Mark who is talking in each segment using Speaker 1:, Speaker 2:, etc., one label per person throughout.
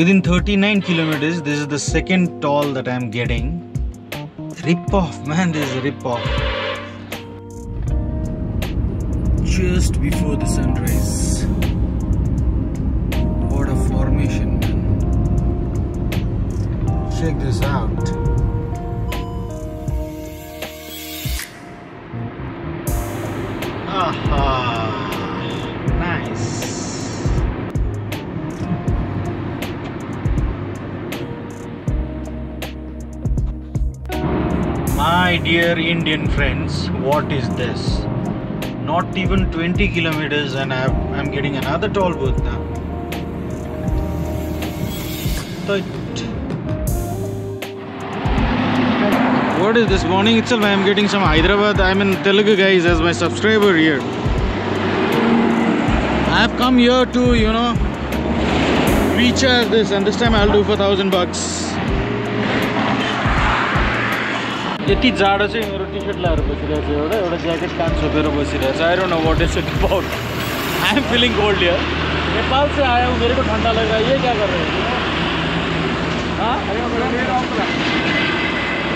Speaker 1: Within 39 kilometers, this is the second toll that I'm getting. Rip off, man, this is a rip off. Just before the sunrise. What a formation, man. Check this out. Aha, nice. My dear Indian friends, what is this? Not even 20 kilometers and I'm getting another toll booth now. What is this? Morning itself I am getting some Hyderabad. I'm in Telugu, guys, as my subscriber here. I have come here to, you know, recharge this, and this time I'll do for $1,000. यति जाडो चाहिँ मेरो T-shirt लाएर बसिरहेछ एउटा jacket कान छोपेर बसिरहेछ I don't know what is it about. I am feeling cold here. Nepal से आया हूँ, मेरे को ठंडा लग रहा है. ये क्या कर रहे हैं? हाँ?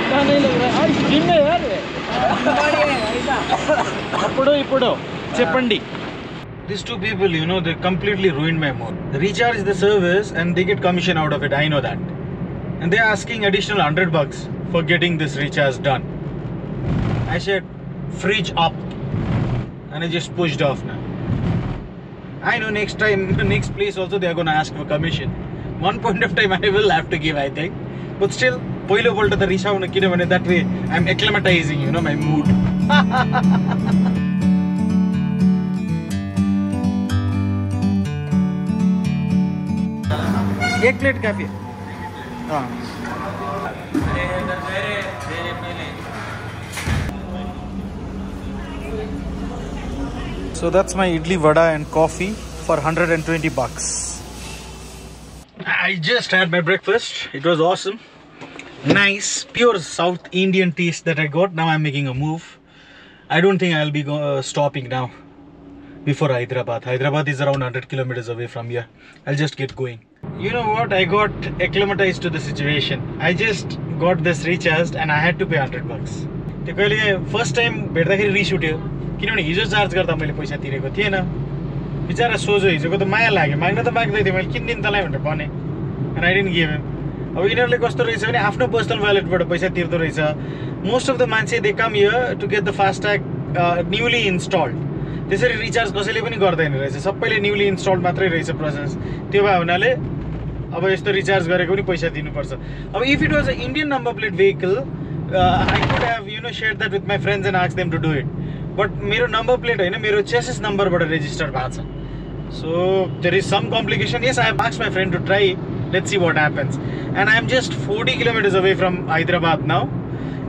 Speaker 1: क्या नहीं लग रहा है? आज जिम में यार इपड़ो चेपंडी. These two people, you know, they completely ruined my mood. They recharge the service and they get commission out of it. I know that. And they're asking additional $100 for getting this recharge done. I said, fridge up, and I just pushed off now. I know next time, next place also they are going to ask for commission. One point of time I will have to give, I think. But still, poilo bolta the rishauna kinabhane that way I'm acclimatizing, you know, my mood. एक plate काफी है. हाँ. So that's my idli vada and coffee for $120. I just had my breakfast. It was awesome. Nice, pure South Indian taste that I got. Now I'm making a move. I don't think I'll be stopping now before Hyderabad. Hyderabad is around 100 kilometers away from here. I'll just get going. You know what? I got acclimatized to the situation. I just got this recharged and I had to pay $100. First time भेट्दाखेरि रिस उठ्यो किनभने हिजो charge गर्दा मैले पैसा तिरेको थिएन. बिचारा सोझो हिजोको त माया लाग्यो. माग्न त माग्दै थिएँ मैले, किन दिन तलाई भनेर भने. And I didn't give him. अब यिनीहरूले कस्तो रहेछ भने आफ्नो पर्सनल वालेटबाट पैसा तिर्दो रहेछ. Most of the मान्छे they come here to get the FASTag newly installed. त्यसरी रिचार्ज कसैले पनि गर्दैन रहेछ. सबैले न्यूली इन्स्टल्ड मात्रै रहेछ प्रोसेस. त्यो भए हुनाले अब यस्तो रिचार्ज गरेको पनि पैसा दिनुपर्छ. अब if it was an Indian number plate vehicle, I could have, you know, shared that with my friends and asked them to do it. But मेरो number plate हैन, मेरो chassis number बाट register भएको छ. So there is some complication. Yes, I have asked my friend to try. Let's see what happens. And I am just 40 kilometers away from Hyderabad now.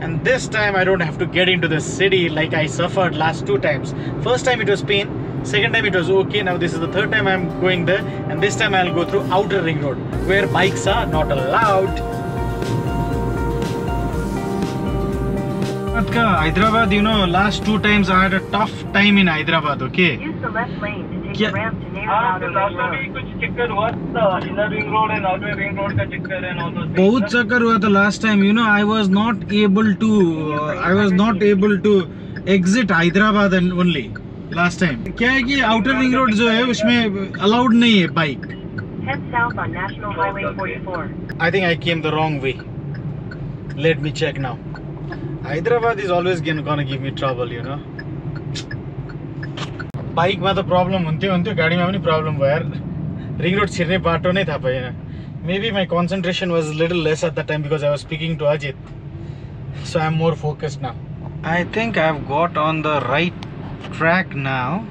Speaker 1: And this time I don't have to get into the city like I suffered last 2 times. First time it was pain, second time it was okay. Now this is the 3rd time I'm going there, and this time I'll go through outer ring road where bikes are not allowed. Hyderabad, you know, last 2 times I had a tough time in Hyderabad, okay?
Speaker 2: Use the left lane to take the ramp to near outer ring road.
Speaker 1: बहुत चक्कर हुआ था last time, you know. I was not able to exit Hyderabad and only last time. क्या है कि outer ring road जो है उसमें allowed नहीं है bike.
Speaker 2: Head south on National Highway 44.
Speaker 1: I think I came the wrong way. Let me check now. Hyderabad is always gonna give me trouble, you know. Bike मा त problem हुन्थ्यो गाडीमा पनि problem भयो यार. Ring road छिर्ने बाटो नै थाहा पाएन. Maybe my concentration was a little less at that time because I was speaking to Ajit. So I'm more focused now. I think I've got on the right track now.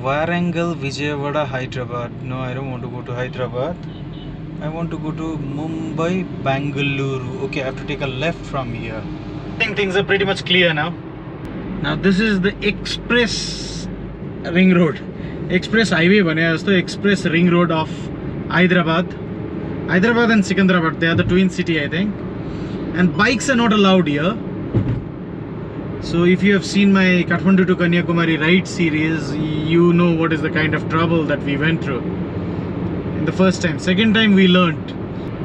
Speaker 1: Warangal, Vijayawada, Hyderabad. No, I don't want to go to Hyderabad. I want to go to Mumbai, Bangalore. Okay, I have to take a left from here. I think things are pretty much clear now. Now this is the express ring road. Express highway bane jasto express ring road of Hyderabad. Hyderabad and Secunderabad, they are the twin city, I think. And bikes are not allowed here. So if you have seen my Kathmandu to Kanyakumari ride series, you know what is the kind of trouble that we went through. the first time. Second time we learned.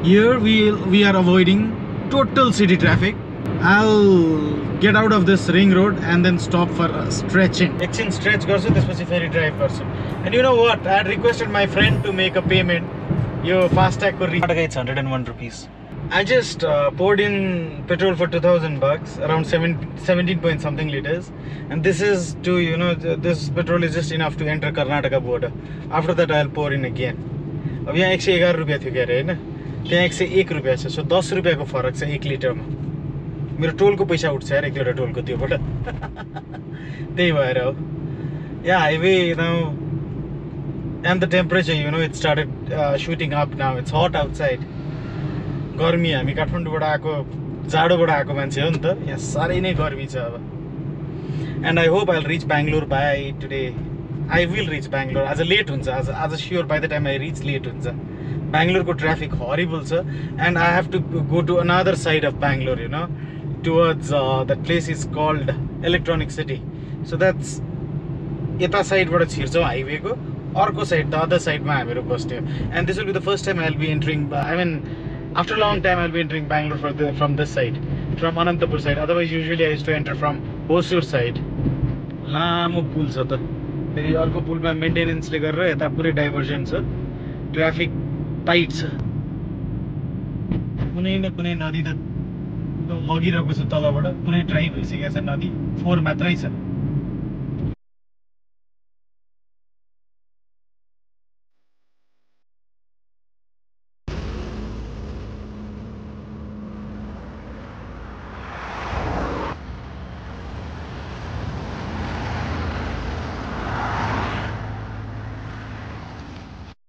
Speaker 1: Here we are avoiding total city traffic. I'll get out of this ring road and then stop for stretching. Exchange stretch garchu, त्यसपछि फेरि drive गर्छु. And you know what? I had requested my friend to make a payment. Your FASTag ko it's 101 rupees. I just poured in petrol for 2,000 bucks, around 17 point something liters, and this is to, you know, this petrol is just enough to enter Karnataka border. After that I'll pour in again. अब यहाँ 111 रुपैयाँ थियो क्यारे हैन, त्यहाँ 101 रुपैयाँ छ. सो 10 रुपैयाँको फरक छ 1 लिटरमा. मेरो टोलको पैसा उठ्छ यार एक दुईवटा टोलको त्योबाट. त्यही भएर हो. Yeah, highway now, and the temperature, you know, it started shooting up now. It's hot outside. गर्मी, हामी काठमाडौँबाट आएको, जाडोबाट आएको मान्छे हो नि त. यहाँ साह्रै नै गर्मी छ अब. And I hope I'll reach Bangalore by today. I will reach Bangalore. आज लेट हुन्छ, आज sure by the time I reach late हुन्छ. Bangalore को traffic horrible छ, and I have to go to another side of Bangalore, you know, towards that place is called Electronic City. So that's यता साइडबाट छिर्छौँ हाइवेको, अर्को side, the other side मा हामीहरू बस्ने हो. And this will be the first time I'll be entering, I mean, after a long time I'll be entering Bangalore from this side, from Anantapur side. Otherwise usually I used to enter from Hosur side. लामो पुल छ त. फेरि अर्को पुलमा मेन्टेनेन्सले गरेर यता पुरै diversion छ. ट्राफिक टाइट छ. कुनै न कुनै नदी त लगिरहेको छ तलबाट. पुरै ड्राई भइसकेको छ नदी. 4 मात्रै छ.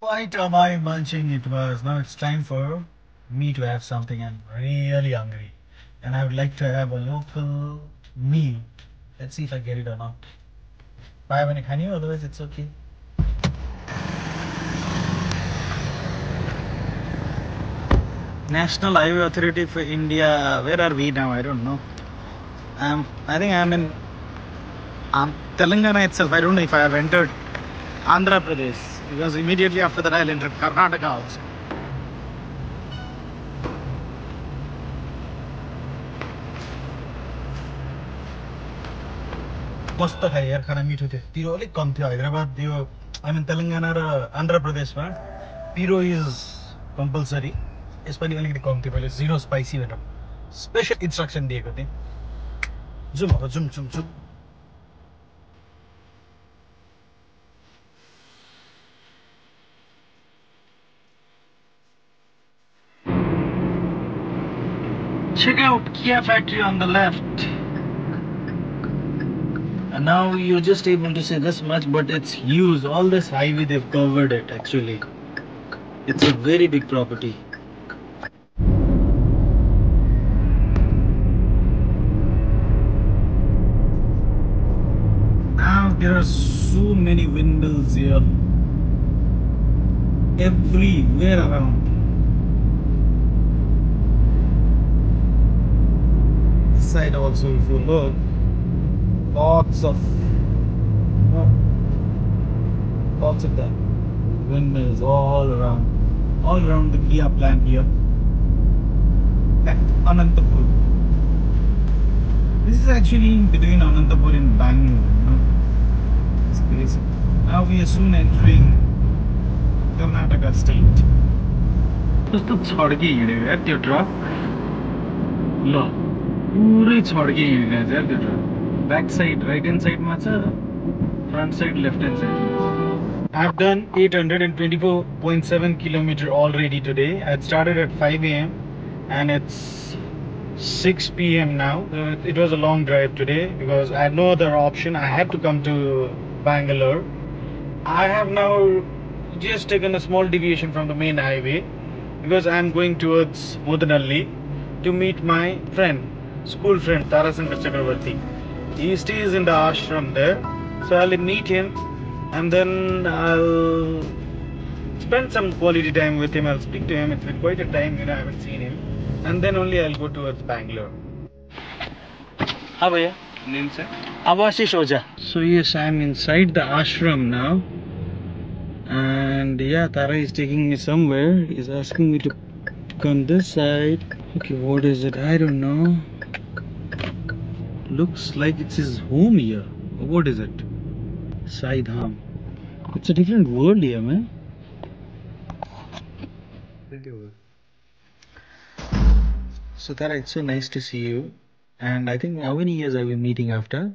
Speaker 1: Quite am I munching it was. Now it's time for me to have something. I'm really hungry, and I would like to have a local meal. Let's see if I get it or not. If I have any honey, otherwise it's okay. National Highway Authority for India. Where are we now? I don't know. I think I'm in Telangana itself. I don't know if I have entered Andhra Pradesh, because immediately after that I'll enter Karnataka also. मस्त खाए यार, खाना मिठो थियो. पिरो अलिक कम थियो. हैदराबाद थियो, I mean तेलंगाना र आन्ध्र प्रदेशमा पिरो इज कम्पलसरी. यसपालि अलिकति कम थियो. पहिले 0 स्पाइसी भनेर स्पेशल इन्स्ट्रक्सन दिएको थिएँ. जुम अब जुम. Check out Kia factory on the left. And now you're just able to see this much, but it's huge. All this highway, they've covered it actually. It's a very big property. Now there are so many windmills here. Everywhere around. Side also, if you look, lots of that windmills all around the Kia plant here at Anantapur. This is actually between Anantapur and Bangalore, you know? It's crazy. Now we are soon entering Karnataka state. कस्तो छड्के हिँड्यो यार त्यो truck. ल पुरै छड्के हिँडिरहेछ यार त्यो truck. Back side, right hand side matcha, front side, left hand side. I've done 824.7 kilometer already today. I started at 5 a.m. and it's 6 p.m. now. It was a long drive today because I had no other option. I had to come to Bangalore. I have now just taken a small deviation from the main highway because I'm going towards Mudanalli to meet my friend, school friend Tarasankar Chakravarti. He stays in the ashram there, so I'll meet him and then I'll spend some quality time with him. I'll speak to him. It's been quite a time, you know, I haven't seen him, and then only I'll go towards Bangalore. How are you? Inside. Avashish Oja. So yes, I'm inside the ashram now, And yeah, Tara is taking me somewhere. He's asking me to come this side. Okay, what is it? I don't know. Looks like it's his home here. What is it? Sai Dham. It's a different world here, man. So Tara, it's so nice to see you. And I think how many years have we been meeting after?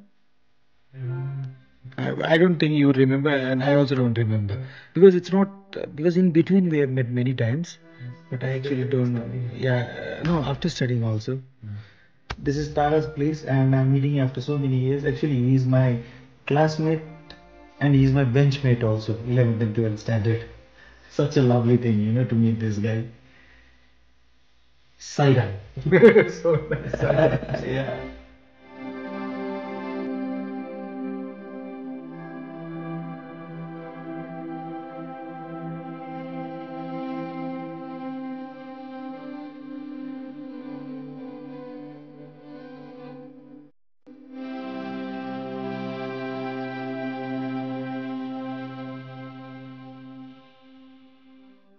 Speaker 1: I don't think you remember, and I also don't remember because it's not because in between we have met many times, but I actually don't know. Yeah, no, after studying also. This is Tara's place, and I'm meeting him after so many years. Actually, he's my classmate, and he's my benchmate also, 11th and 12th standard. Such a lovely thing, to meet this guy. Saida. So nice. Yeah.